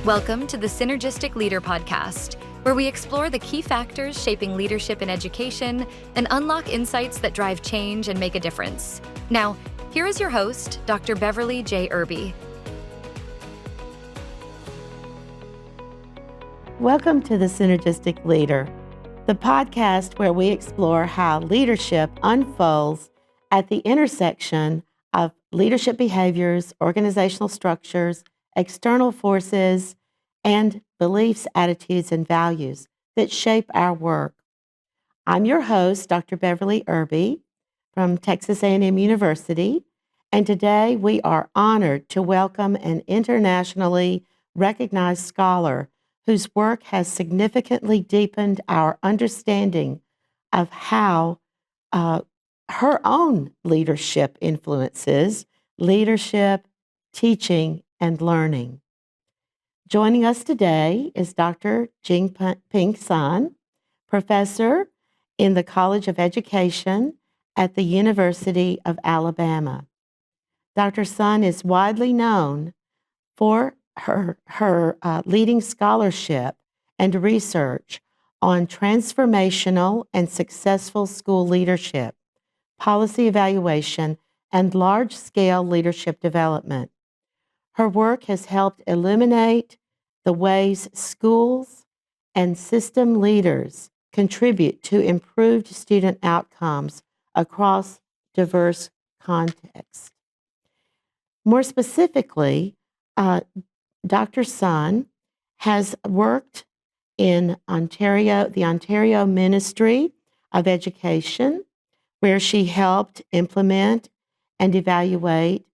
Welcome to the Synergistic Leader podcast, where we explore the key factors shaping leadership in education and unlock insights that drive change and make a difference. Now, here is your host, Dr. Beverly J. Irby. Welcome to the Synergistic Leader, the podcast where we explore how leadership unfolds at the intersection of leadership behaviors, organizational structures, external forces, and beliefs, attitudes, and values that shape our work. I'm your host, Dr. Beverly Irby from Texas A&M University, and today we are honored to welcome an internationally recognized scholar whose work has significantly deepened our understanding of how her own leadership influences leadership, teaching, and learning. Joining us today is Dr. Jingping Sun, professor in the College of Education at the University of Alabama. Dr. Sun is widely known for her leading scholarship and research on transformational and successful school leadership, policy evaluation, and large-scale leadership development. Her work has helped illuminate the ways schools and system leaders contribute to improved student outcomes across diverse contexts. More specifically, Dr. Sun has worked in the Ontario Ministry of Education, where she helped implement and evaluate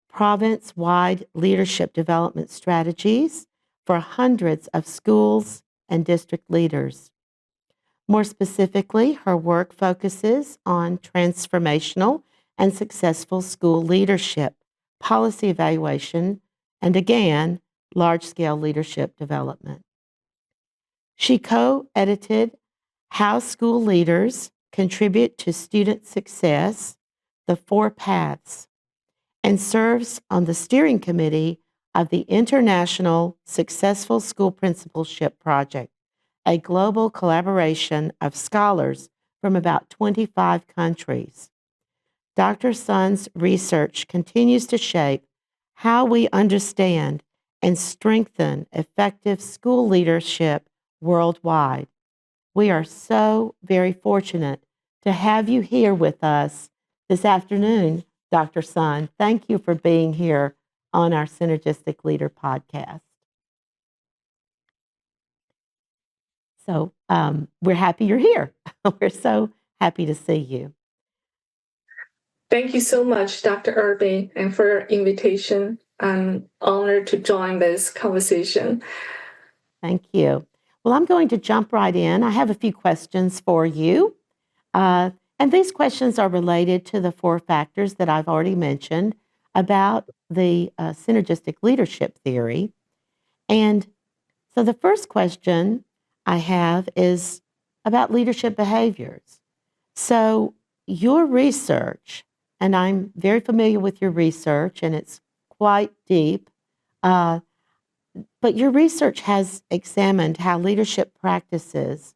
province-wide leadership development strategies for hundreds of schools and district leaders. More specifically, her work focuses on transformational and successful school leadership, policy evaluation, and again, large-scale leadership development. She co-edited How School Leaders Contribute to Student Success, The Four Paths, and serves on the steering committee of the International Successful School Principalship Project, a global collaboration of scholars from about 25 countries. Dr. Sun's research continues to shape how we understand and strengthen effective school leadership worldwide. We are so very fortunate to have you here with us this afternoon, Dr. Sun. Thank you for being here on our Synergistic Leader podcast. So we're happy you're here. We're so happy to see you. Thank you so much, Dr. Irby, and for your invitation. I'm honored to join this conversation. Thank you. Well, I'm going to jump right in. I have a few questions for you. And these questions are related to the four factors that I've already mentioned about the synergistic leadership theory. And so the first question I have is about leadership behaviors. So your research, and I'm very familiar with your research, and it's quite deep, but your research has examined how leadership practices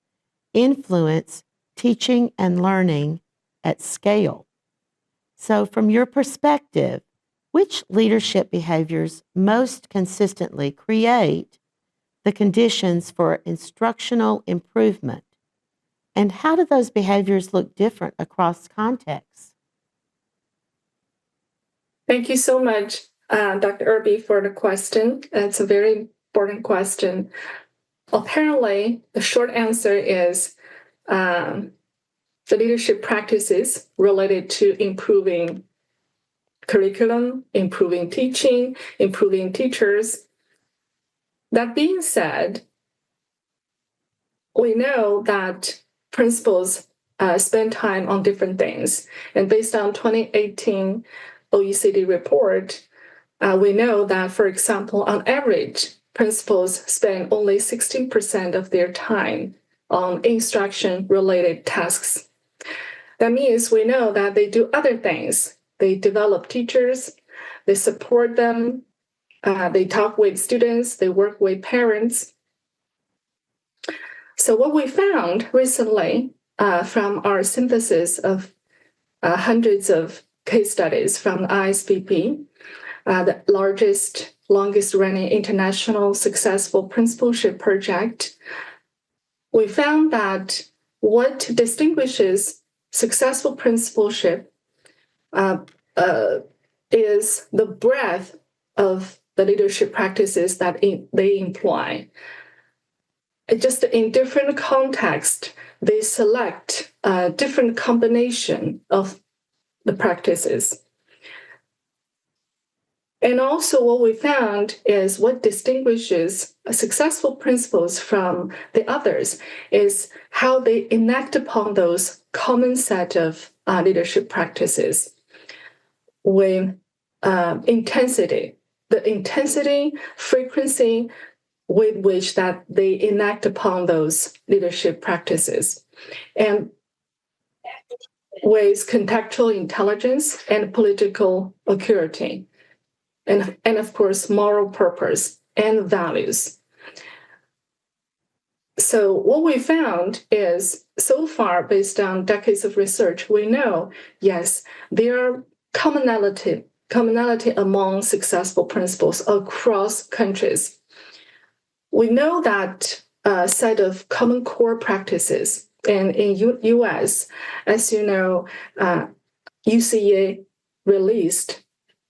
influence teaching and learning at scale. So from your perspective, which leadership behaviors most consistently create the conditions for instructional improvement? And how do those behaviors look different across contexts? Thank you so much, Dr. Irby, for the question. It's a very important question. Apparently, the short answer is the leadership practices related to improving curriculum, improving teaching, improving teachers. That being said, we know that principals spend time on different things. And based on 2018 OECD report, we know that, for example, on average, principals spend only 16% of their time on instruction-related tasks. That means we know that they do other things. They develop teachers, they support them, They talk with students, they work with parents. So what we found recently from our synthesis of hundreds of case studies from the ISBP, the largest, longest running international successful principalship project, we found that what distinguishes successful principalship is the breadth of the leadership practices that they employ. Just in different contexts, they select a different combination of the practices. And also what we found is what distinguishes successful principals from the others is how they enact upon those common set of leadership practices with intensity, the intensity, frequency with which that they enact upon those leadership practices, and with contextual intelligence and political acuity. And of course, moral purpose and values. So what we found is, so far, based on decades of research, we know, yes, there are commonality among successful principals across countries. We know that a set of common core practices, and in US, as you know, UCA released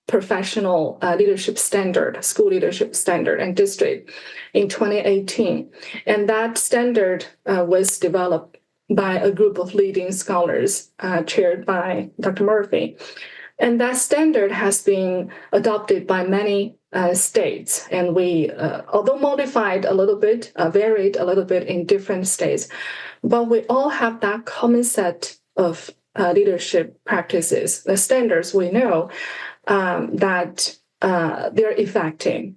professional leadership standard, school leadership standard and district in 2018. And that standard was developed by a group of leading scholars chaired by Dr. Murphy. And that standard has been adopted by many states. And we, although modified a little bit, varied a little bit in different states, but we all have that common set of leadership practices, the standards we know that they're effective.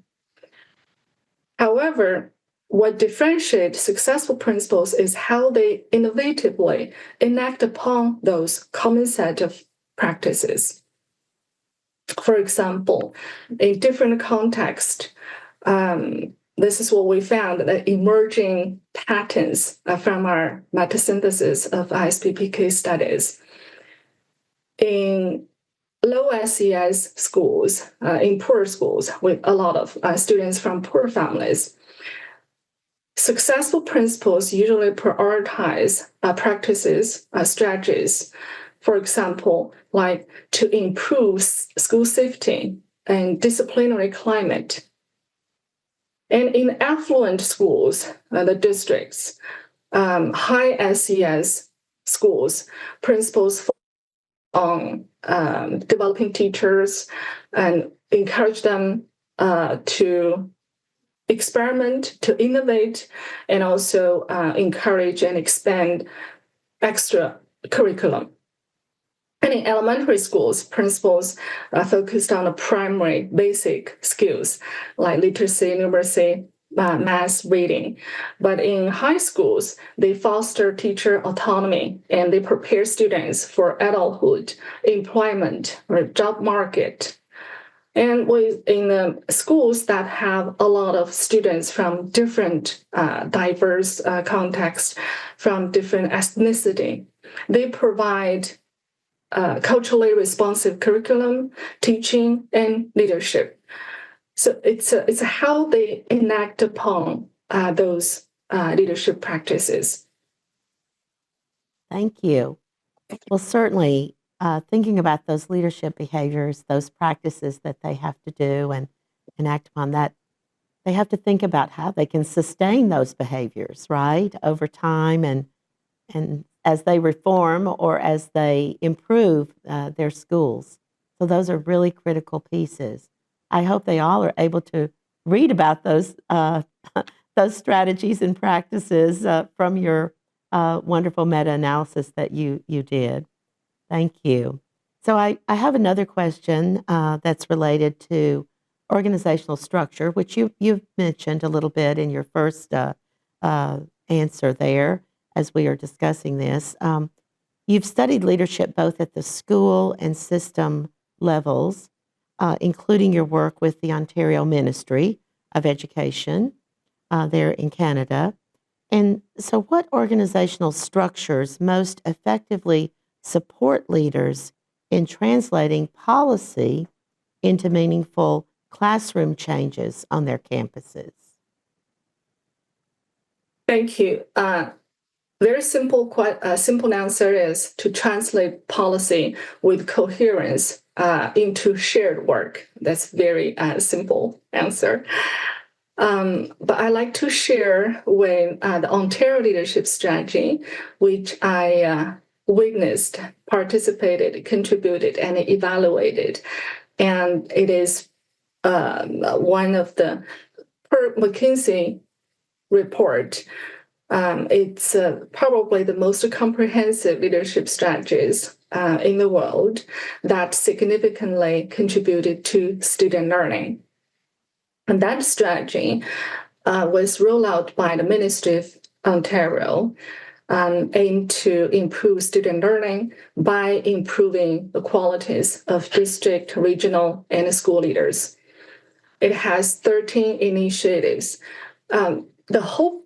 However, what differentiates successful principals is how they innovatively enact upon those common set of practices. For example, in different contexts, this is what we found, the emerging patterns from our metasynthesis of ISPP case studies. In low SES schools, in poor schools with a lot of students from poor families, successful principals usually prioritize practices, strategies, for example, like to improve school safety and disciplinary climate. And in affluent schools, the districts, high SES schools, principals on developing teachers and encourage them to experiment, to innovate, and also encourage and expand extra curriculum. And in elementary schools, principals focused on the primary basic skills like literacy, numeracy, math, reading. But in high schools, they foster teacher autonomy and they prepare students for adulthood, employment, or job market. And in the schools that have a lot of students from different diverse contexts, from different ethnicity, they provide culturally responsive curriculum, teaching, and leadership. So it's how they enact upon those leadership practices. Thank you. Well, certainly thinking about those leadership behaviors, those practices that they have to do and enact upon that, they have to think about how they can sustain those behaviors, right, over time and as they reform or as they improve their schools. So those are really critical pieces. I hope they all are able to read about those those strategies and practices from your wonderful meta-analysis that you did. Thank you. So I have another question that's related to organizational structure, which you've mentioned a little bit in your first answer there as we are discussing this. You've studied leadership both at the school and system levels. including your work with the Ontario Ministry of Education there in Canada. And so what organizational structures most effectively support leaders in translating policy into meaningful classroom changes on their campuses? Thank you. Very simple answer is to translate policy with coherence into shared work. That's very simple answer. But I like to share with the Ontario Leadership Strategy, which I witnessed, participated, contributed, and evaluated. And it is one of the per McKinsey report. It's probably the most comprehensive leadership strategies in the world that significantly contributed to student learning. And that strategy was rolled out by the Ministry of Ontario, aimed to improve student learning by improving the qualities of district, regional, and school leaders. It has 13 initiatives. The whole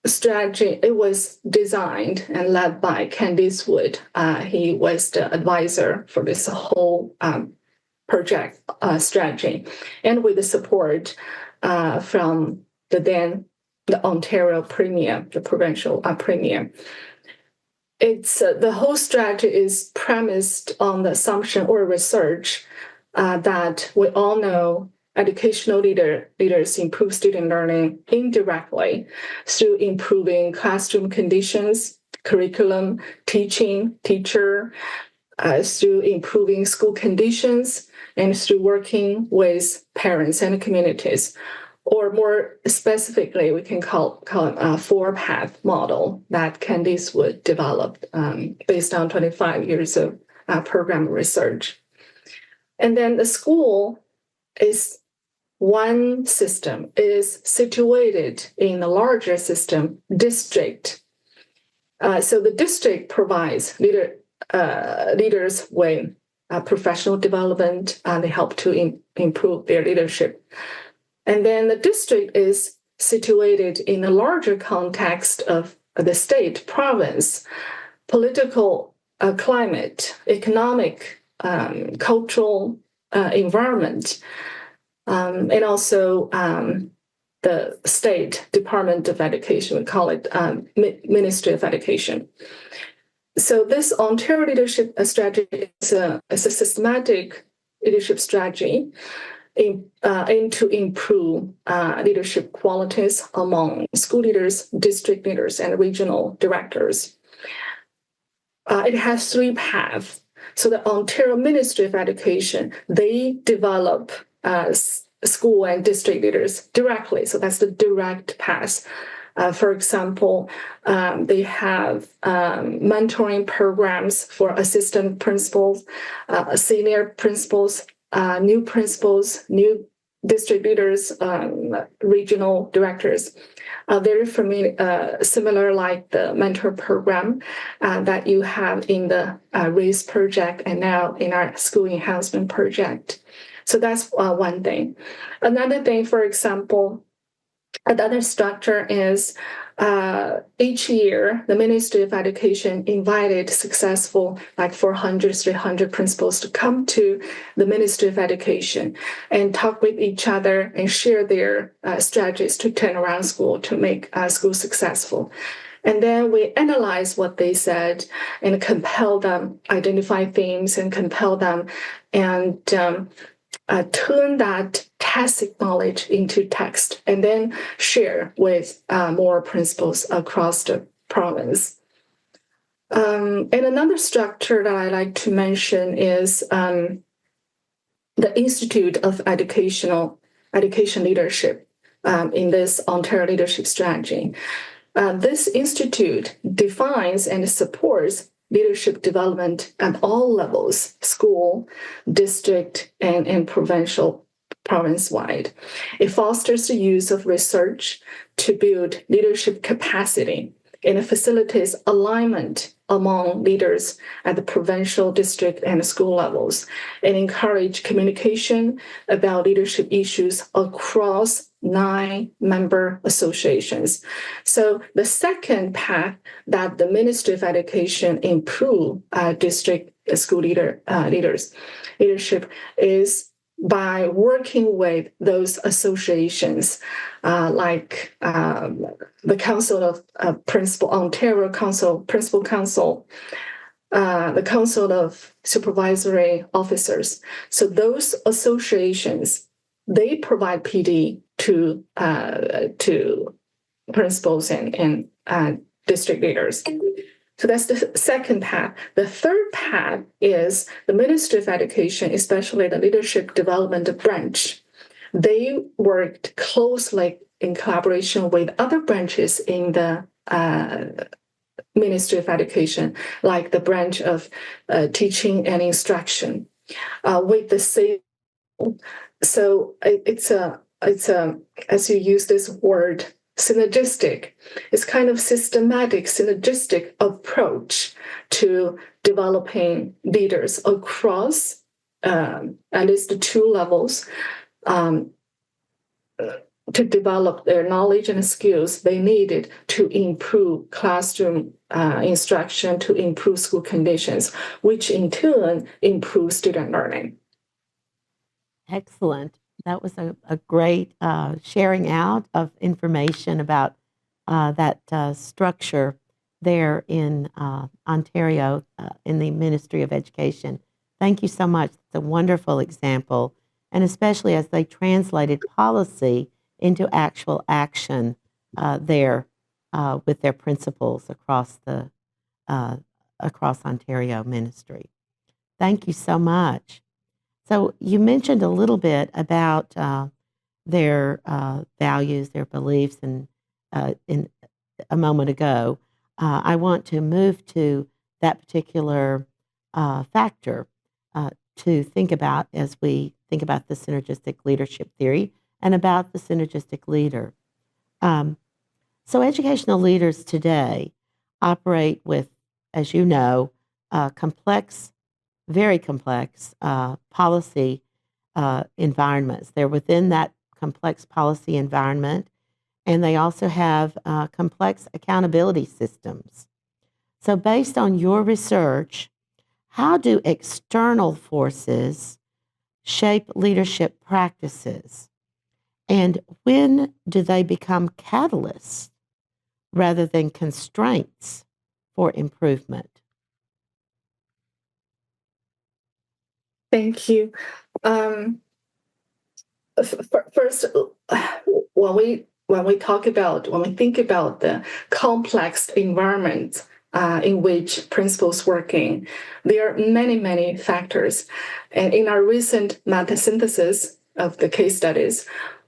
strategy, it was designed and led by Candice Wood. He was the advisor for this whole project strategy, and with the support from the Ontario Premier, the provincial Premier. It's the whole strategy is premised on the assumption or research that we all know educational leaders improve student learning indirectly through improving classroom conditions, curriculum, teacher, through improving school conditions, and through working with parents and communities. Or more specifically, we can call it a four-path model that Candice Wood developed based on 25 years of program research. And then the school is one system, is situated in a larger system, district. So the district provides leaders with professional development, and they help to improve their leadership. And then the district is situated in a larger context of the state, province, political climate, economic, cultural environment, and also the state Department of Education, we call it Ministry of Education. So this Ontario leadership strategy is a systematic leadership strategy aimed to improve leadership qualities among school leaders, district leaders, and regional directors. It has three paths. So the Ontario Ministry of Education, they develop school and district leaders directly. So that's the direct path. For example, they have mentoring programs for assistant principals, senior principals, new principals, new district leaders, regional directors. Very similar like the mentor program that you have in the RAISE project and now in our school enhancement project. So that's one thing. Another thing, for example, another structure is each year, the Ministry of Education invited successful, like 400, 300 principals to come to the Ministry of Education and talk with each other and share their strategies to turn around school, to make school successful. And then we analyze what they said and compel them, identify themes and compel them, and turn that tacit knowledge into text, and then share with more principals across the province. And another structure that I like to mention is the Institute of Education Leadership in this Ontario Leadership Strategy. This institute defines and supports leadership development at all levels, school, district, and province-wide. It fosters the use of research to build leadership capacity and it facilitates alignment among leaders at the provincial, district, and school levels, and encourage communication about leadership issues across 9 member associations. So the second path that the Ministry of Education improve district school leadership is by working with those associations, like the Council of Principal, Ontario Council, Principal Council, the Council of Supervisory Officers. So those associations, they provide PD to principals and district leaders. So that's the second path. The third path is the Ministry of Education, especially the Leadership Development Branch. They worked closely in collaboration with other branches in the Ministry of Education, like the branch of teaching and instruction, with the same. So it's as you use this word, synergistic. It's kind of systematic, synergistic approach to developing leaders across at least the 2 levels, to develop their knowledge and skills they needed to improve classroom instruction, to improve school conditions, which in turn improves student learning. Excellent. That was a great sharing out of information about that structure there in Ontario in the Ministry of Education. Thank you so much. It's a wonderful example, and especially as they translated policy into actual action there with their principals across the across Ontario Ministry. Thank you so much. So you mentioned a little bit about their values, their beliefs, and in a moment ago. I want to move to that particular factor to think about as we think about the synergistic leadership theory and about the synergistic leader. So educational leaders today operate with, as you know, complex, very complex policy environments. They're within that complex policy environment, and they also have complex accountability systems. So based on your research, how do external forces shape leadership practices? And when do they become catalysts rather than constraints for improvement? Thank you. First, when we think about the complex environment in which principals working, there are many factors. And in our recent meta-synthesis of the case studies,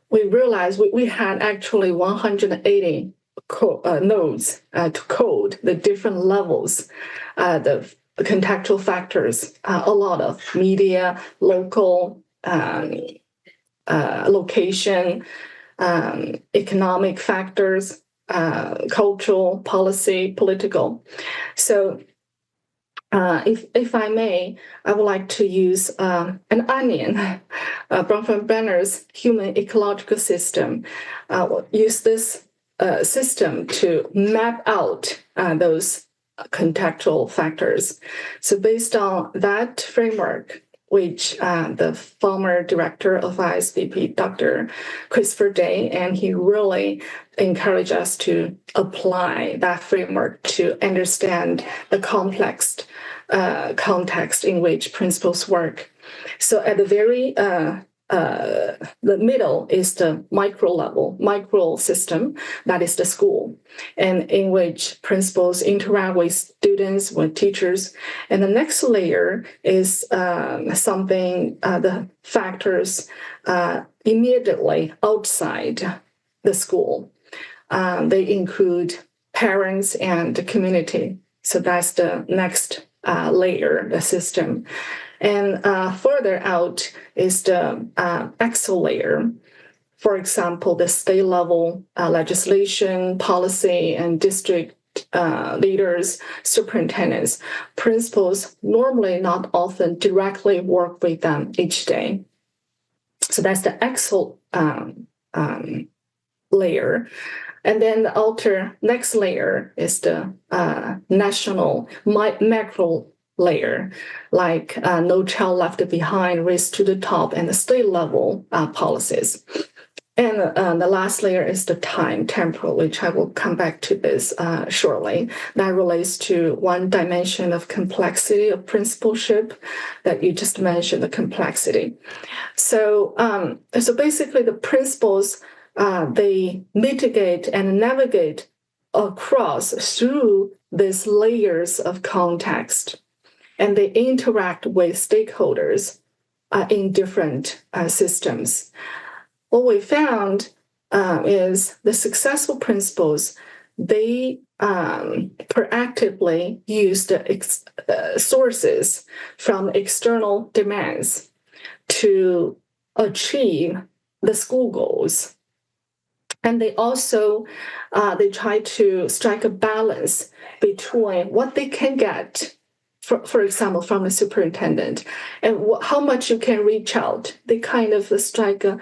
we realized we had actually 180 nodes to code the different levels, the contextual factors, a lot of media, local, location, economic factors, cultural, policy, political. So if I may, I would like to use an onion, Bronfenbrenner's human ecological system. Use this system to map out those contextual factors. So based on that framework, which the former director of ISBP, Dr. Christopher Day, and he really encouraged us to apply that framework to understand the complex context in which principals work. So at the very the middle is the micro system, that is the school, and in which principals interact with students, with teachers. And the next layer is the factors immediately outside the school. They include parents and the community. So that's the next layer, the system. And further out is the axle layer. For example, the state level legislation, policy, and district leaders, superintendents, principals normally not often directly work with them each day. So that's the axial layer. And then the next layer is the national macro layer, like No Child Left Behind, Race to the Top, and the state level policies. And the last layer is the temporal, which I will come back to this shortly. That relates to one dimension of complexity of principalship that you just mentioned, the complexity. So basically the principals, they mitigate and navigate across through these layers of context, and they interact with stakeholders in different systems. What we found is the successful principals, they proactively use the sources from external demands to achieve the school goals. And they also they try to strike a balance between what they can get, for example, from the superintendent, and how much you can reach out. They kind of strike a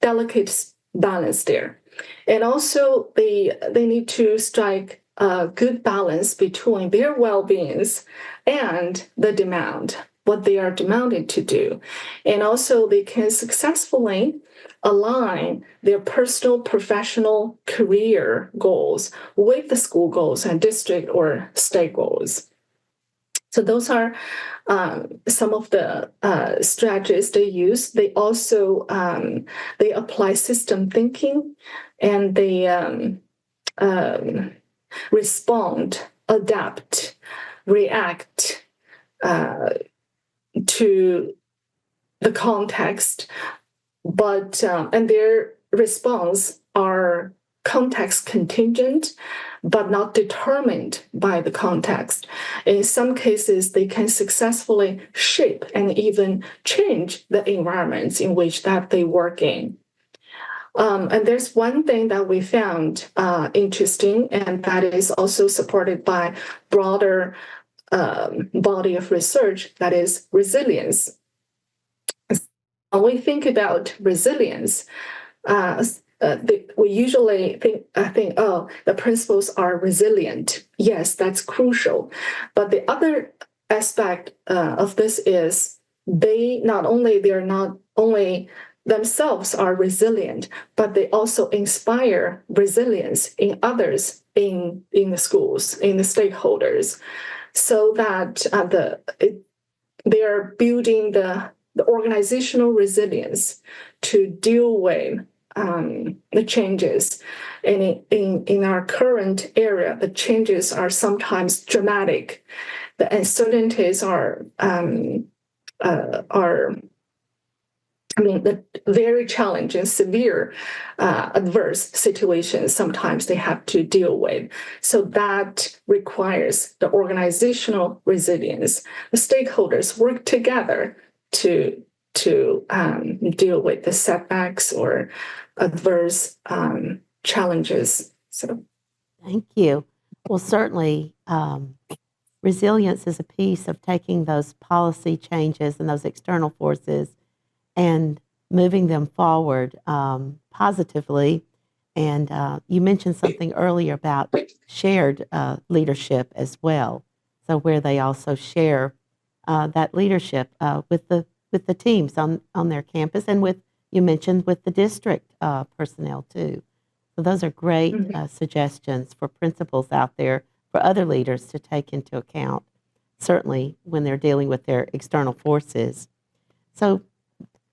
delicate balance there. And also they need to strike a good balance between their well-beings and the demand, what they are demanded to do. And also they can successfully align their personal, professional, career goals with the school goals and district or state goals. So those are some of the strategies they use. They also they apply system thinking, and they respond, adapt, react to the context, but and their response are context contingent, but not determined by the context. In some cases, they can successfully shape and even change the environments in which that they work in. And there's one thing that we found interesting, and that is also supported by broader body of research, that is resilience. When we think about resilience, we usually think, oh, the principals are resilient. Yes, that's crucial. But the other aspect of this is they're not only themselves are resilient, but they also inspire resilience in others in the schools, in the stakeholders, so that they are building the organizational resilience to deal with the changes. And in our current era, the changes are sometimes dramatic. The uncertainties are the very challenging, severe, adverse situations sometimes they have to deal with. So that requires the organizational resilience. The stakeholders work together to deal with the setbacks or adverse challenges. So, thank you. Well, certainly, resilience is a piece of taking those policy changes and those external forces and moving them forward positively. And you mentioned something earlier about shared leadership as well. So where they also share that leadership with the teams on their campus, and you mentioned with the district personnel too. So those are great suggestions for principals out there, for other leaders to take into account, certainly when they're dealing with their external forces. So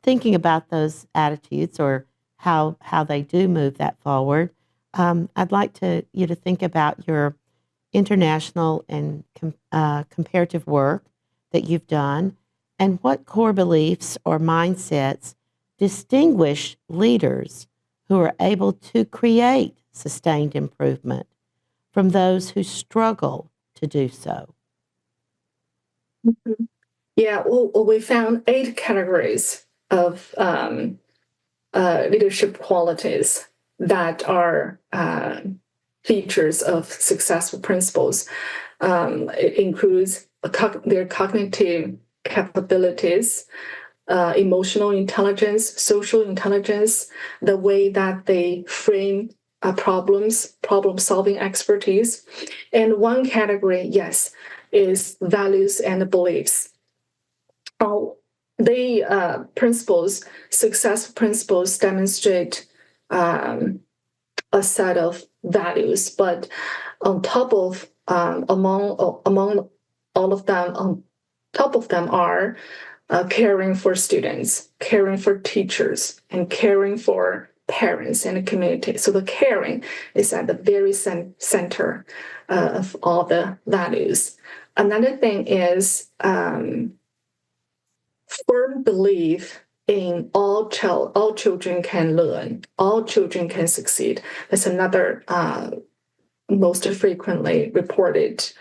thinking about those attitudes or how they do move that forward, I'd like you to think about your international and comparative work that you've done, and what core beliefs or mindsets distinguish leaders who are able to create sustained improvement from those who struggle to do so. Mm-hmm. Yeah, well, we found 8 categories of leadership qualities that are features of successful principals. It includes their cognitive capabilities, emotional intelligence, social intelligence, the way that they frame problem-solving expertise. And one category, yes, is values and beliefs. Successful principals demonstrate a set of values, but on top of among all of them, on top of them are caring for students, caring for teachers, and caring for parents and the community. So the caring is at the very center of all the values. Another thing is firm belief in all children can learn, all children can succeed. That's another most frequently reported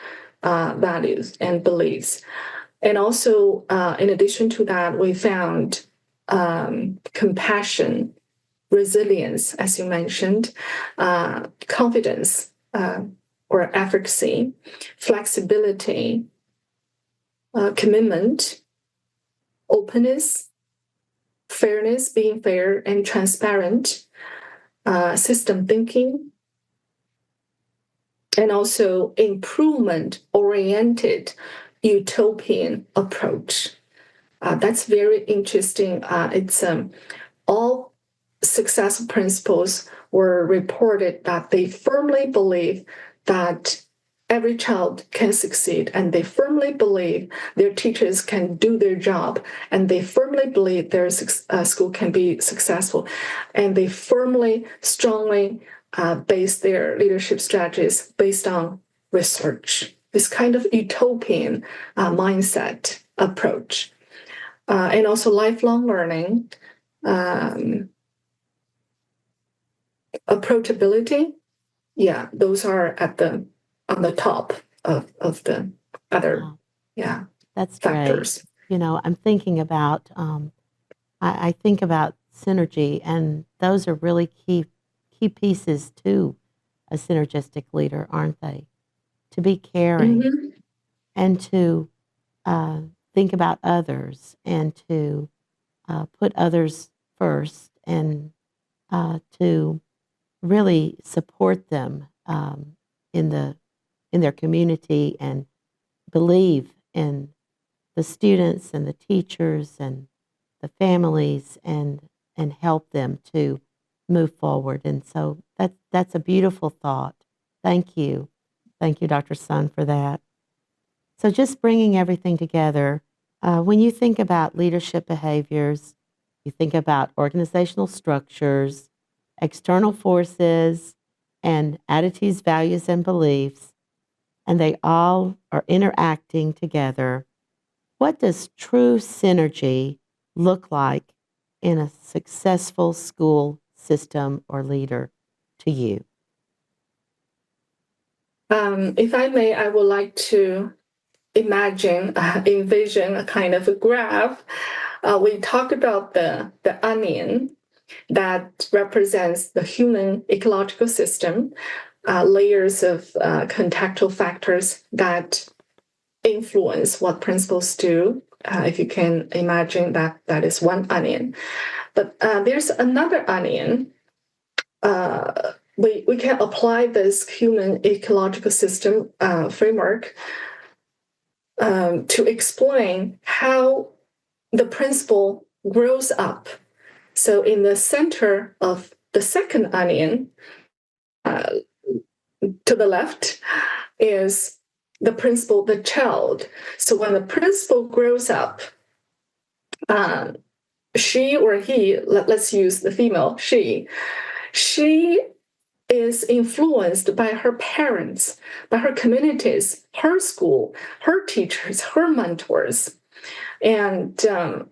values and beliefs. And also, in addition to that, we found compassion, resilience, as you mentioned, confidence or efficacy, flexibility, commitment, openness, fairness, being fair and transparent, system thinking, and also improvement-oriented utopian approach. That's very interesting. It's all successful principals were reported that they firmly believe that every child can succeed, and they firmly believe their teachers can do their job, and they firmly believe their school can be successful, and they strongly base their leadership strategies based on research. This kind of utopian mindset approach. And also lifelong learning, approachability. Yeah, those are on the top of the other, That's factors. Great. You know, I'm thinking about, I think about synergy, and those are really key pieces to a synergistic leader, aren't they? To be caring and to think about others and to put others first and to really support them in their community and believe in the students and the teachers and the families and help them to move forward. And so that's a beautiful thought. Thank you. Thank you, Dr. Sun, for that. So just bringing everything together, when you think about leadership behaviors, you think about organizational structures, external forces, and attitudes, values, and beliefs, and they all are interacting together. What does true synergy look like in a successful school system or leader to you? If I may, I would like to envision a kind of a graph. We talked about the onion that represents the human ecological system, layers of contextual factors that influence what principals do. If you can imagine that is one onion. But there's another onion. We can apply this human ecological system framework to explain how the principal grows up. So in the center of the second onion, to the left, is the principal, the child. So when the principal grows up, she or he, let's use the female, she is influenced by her parents, by her communities, her school, her teachers, her mentors. And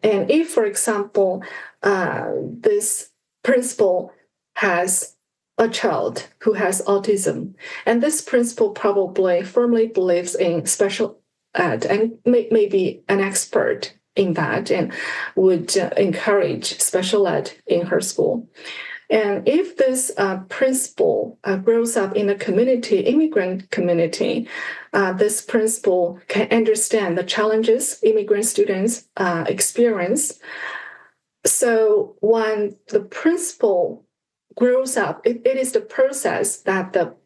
if, for example, this principal has a child who has autism, and this principal probably firmly believes in special ed and may be an expert in that and would encourage special ed in her school. And if this principal grows up in a community, immigrant community, this principal can understand the challenges immigrant students experience. So when the principal grows up, it is the process that the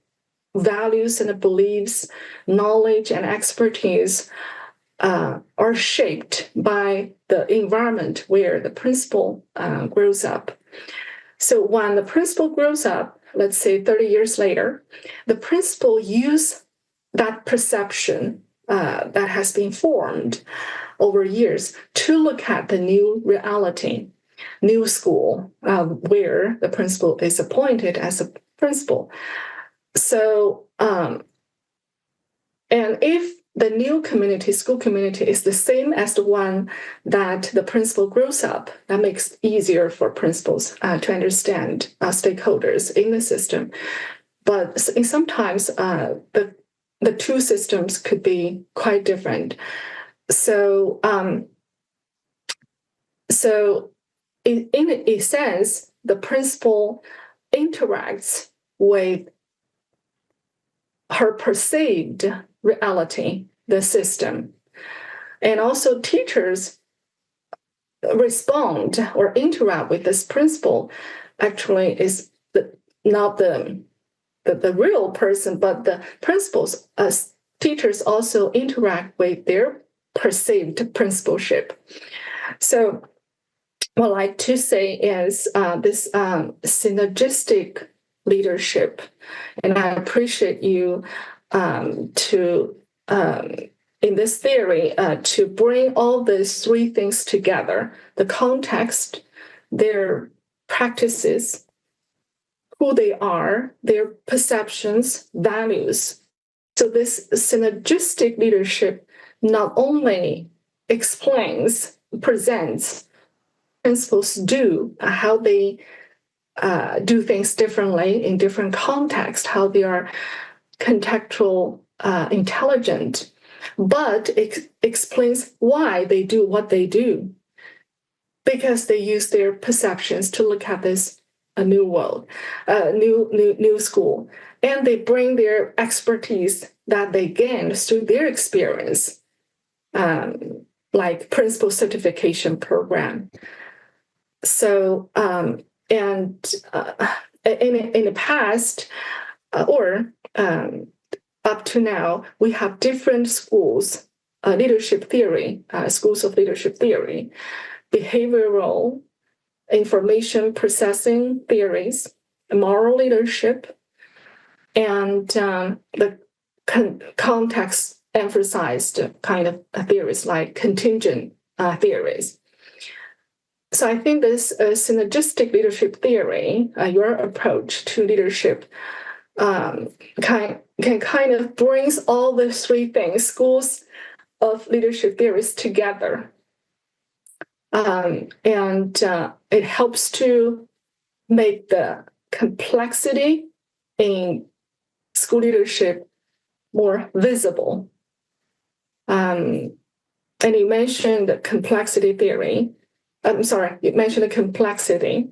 values and the beliefs, knowledge and expertise are shaped by the environment where the principal grows up. So when the principal grows up, let's say 30 years later, the principal use that perception that has been formed over years to look at the new reality, new school, where the principal is appointed as a principal. So, and if the new community, school community, is the same as the one that the principal grows up, that makes it easier for principals to understand stakeholders in the system. But sometimes the two systems could be quite different. So, in a sense, the principal interacts with her perceived reality, the system. And also teachers respond or interact with this principal actually is not the real person, but the principals, as teachers also interact with their perceived principalship. So what I like to say is this synergistic leadership, and I appreciate you in this theory to bring all these three things together: the context, their practices, who they are, their perceptions, values. So this synergistic leadership not only explains, presents principals do, how they do things differently in different contexts, how they are contextual intelligent, but it explains why they do what they do, because they use their perceptions to look at this a new world, new school, and they bring their expertise that they gained through their experience, like principal certification program. So, and in the past, or up to now, we have different schools, leadership theory, schools of leadership theory, behavioral, information processing theories, moral leadership, and the context emphasized kind of theories like contingent theories. So I think this synergistic leadership theory, your approach to leadership, can kind of brings all the three things, schools of leadership theories together. And it helps to make the complexity in school leadership more visible. And you mentioned the complexity theory. You mentioned the complexity.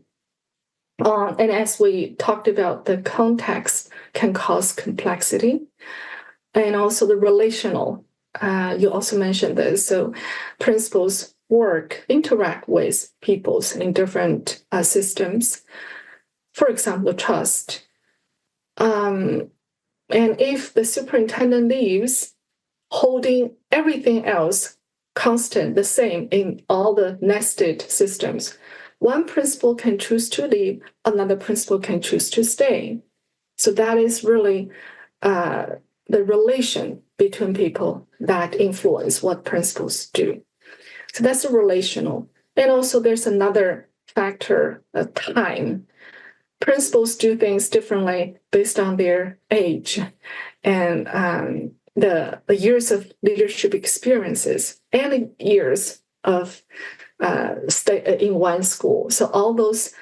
And as we talked about, the context can cause complexity. And also the relational, you also mentioned this. So principals interact with peoples in different systems. For example, trust. And if the superintendent leaves, holding everything else constant, the same in all the nested systems, one principal can choose to leave, another principal can choose to stay. So that is really the relation between people that influence what principals do. So that's the relational. And also there's another factor of time. Principals do things differently based on their age and the years of leadership experiences and the years of stay in one school. So all those,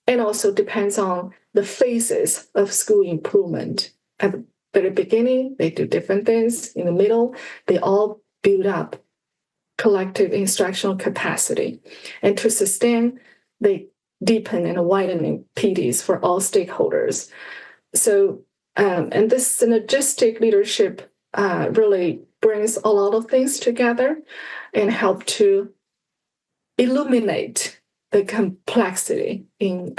and also depends on the phases of school improvement. At the very beginning, they do different things. In the middle, they all build up collective instructional capacity. And to sustain, they deepen and widen PDs for all stakeholders. So, and this synergistic leadership really brings a lot of things together and help to illuminate the complexity in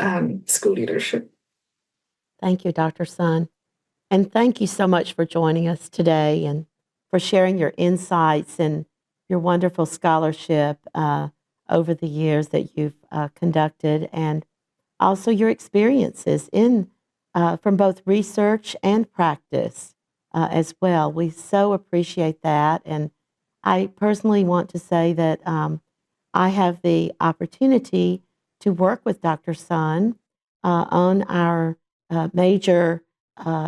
school leadership. Thank you, Dr. Sun. And thank you so much for joining us today and for sharing your insights and your wonderful scholarship over the years that you've conducted, and also your experiences in from both research and practice as well. We so appreciate that. And I personally want to say that I have the opportunity to work with Dr. Sun on our major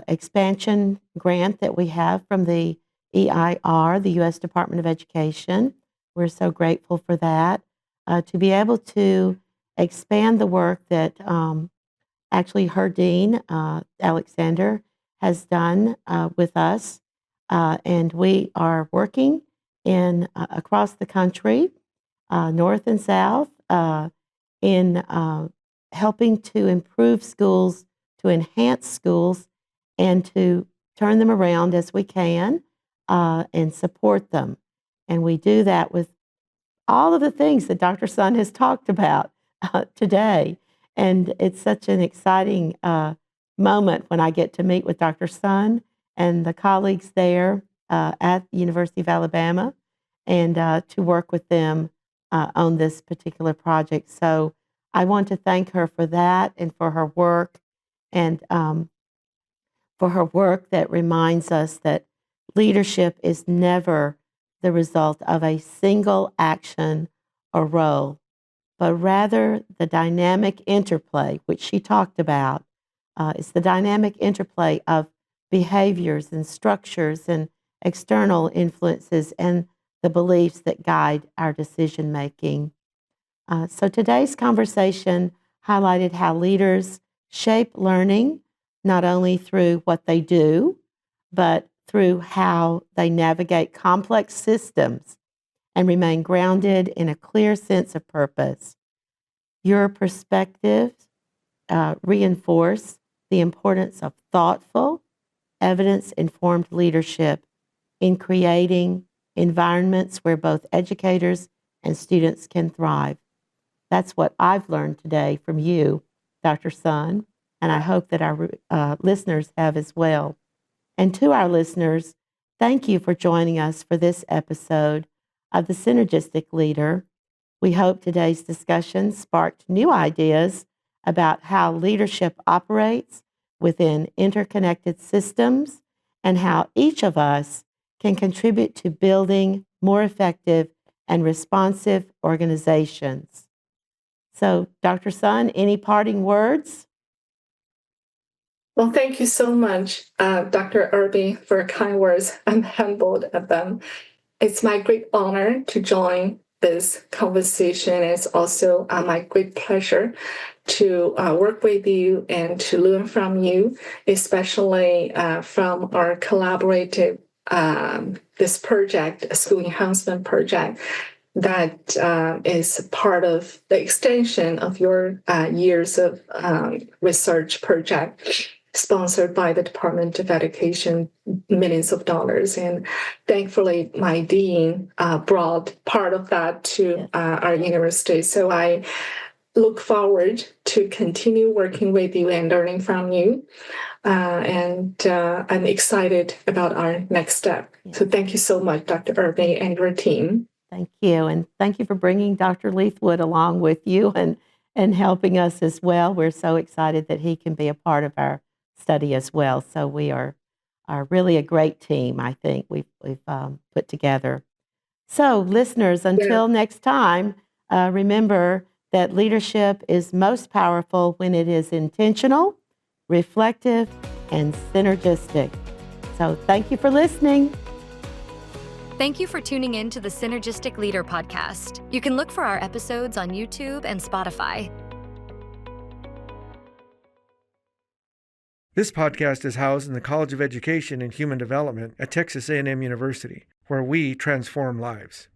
expansion grant that we have from the EIR, the U.S. Department of Education. We're so grateful for that, to be able to expand the work that actually her dean, Alexander, has done with us. And we are working in across the country, north and south, in helping to improve schools, to enhance schools, and to turn them around as we can and support them. And we do that with all of the things that Dr. Sun has talked about today. And it's such an exciting moment when I get to meet with Dr. Sun and the colleagues there at the University of Alabama, and to work with them on this particular project. So I want to thank her for that and for her work, and for her work that reminds us that leadership is never the result of a single action or role, but rather the dynamic interplay, which she talked about. It's the dynamic interplay of behaviors and structures and external influences and the beliefs that guide our decision making. So today's conversation highlighted how leaders shape learning, not only through what they do, but through how they navigate complex systems and remain grounded in a clear sense of purpose. Your perspectives reinforce the importance of thoughtful, evidence-informed leadership in creating environments where both educators and students can thrive. That's what I've learned today from you, Dr. Sun, and I hope that our listeners have as well. And to our listeners, thank you for joining us for this episode of the Synergistic Leader. We hope today's discussion sparked new ideas about how leadership operates within interconnected systems and how each of us can contribute to building more effective and responsive organizations. So, Dr. Sun, any parting words? Well, thank you so much, Dr. Irby, for kind words. I'm humbled at them. It's my great honor to join this conversation. It's also my great pleasure to work with you and to learn from you, especially from our collaborative this project, a school enhancement project, that is part of the extension of your years of research project sponsored by the Department of Education, millions of dollars. And thankfully, my dean brought part of that to our university. So I look forward to continue working with you and learning from you. And I'm excited about our next step. So thank you so much, Dr. Irby and your team. Thank you. And thank you for bringing Dr. Leithwood along with you and helping us as well. We're so excited that he can be a part of our study as well. So we are really a great team, I think, we've put together. So listeners, until next time, remember that leadership is most powerful when it is intentional, reflective, and synergistic. So thank you for listening. Thank you for tuning in to the Synergistic Leader podcast. You can look for our episodes on YouTube and Spotify. This podcast is housed in the College of Education and Human Development at Texas A&M University, where we transform lives.